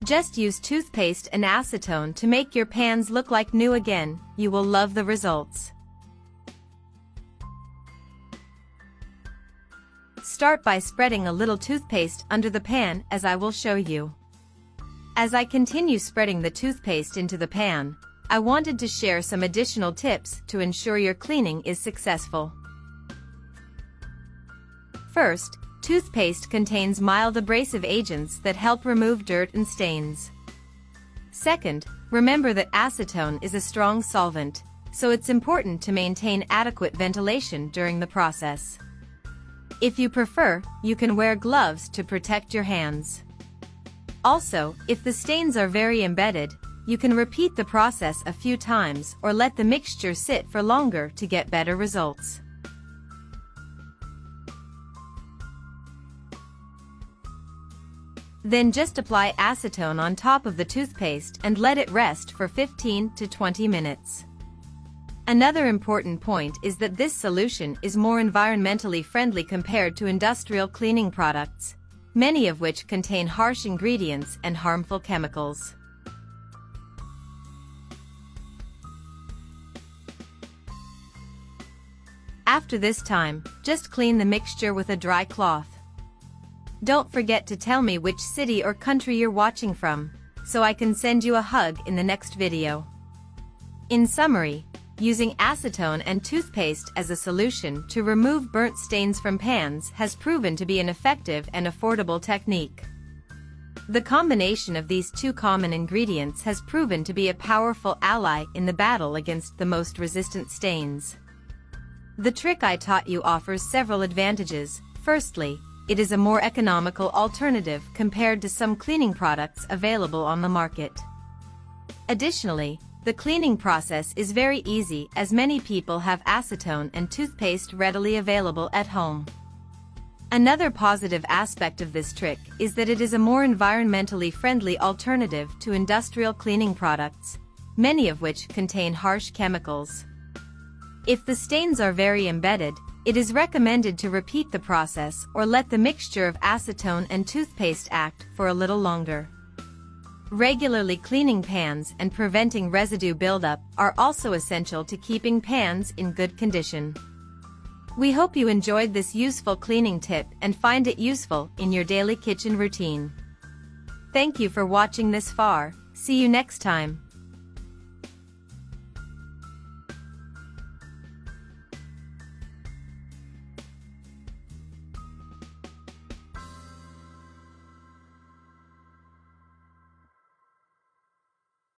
Just use toothpaste and acetone to make your pans look like new again. You will love the results. Start by spreading a little toothpaste under the pan as I will show you. As I continue spreading the toothpaste into the pan, I wanted to share some additional tips to ensure your cleaning is successful. First, toothpaste contains mild abrasive agents that help remove dirt and stains. Second, remember that acetone is a strong solvent, so it's important to maintain adequate ventilation during the process. If you prefer, you can wear gloves to protect your hands. Also, if the stains are very embedded, you can repeat the process a few times or let the mixture sit for longer to get better results. Then just apply acetone on top of the toothpaste and let it rest for 15 to 20 minutes. Another important point is that this solution is more environmentally friendly compared to industrial cleaning products, many of which contain harsh ingredients and harmful chemicals. After this time, just clean the mixture with a dry cloth. Don't forget to tell me which city or country you're watching from, so I can send you a hug in the next video. In summary, using acetone and toothpaste as a solution to remove burnt stains from pans has proven to be an effective and affordable technique. The combination of these two common ingredients has proven to be a powerful ally in the battle against the most resistant stains. The trick I taught you offers several advantages. Firstly, it is a more economical alternative compared to some cleaning products available on the market. Additionally, the cleaning process is very easy as many people have acetone and toothpaste readily available at home. Another positive aspect of this trick is that it is a more environmentally friendly alternative to industrial cleaning products, many of which contain harsh chemicals. If the stains are very embedded, it is recommended to repeat the process or let the mixture of acetone and toothpaste act for a little longer. Regularly cleaning pans and preventing residue buildup are also essential to keeping pans in good condition. We hope you enjoyed this useful cleaning tip and find it useful in your daily kitchen routine. Thank you for watching this far. See you next time.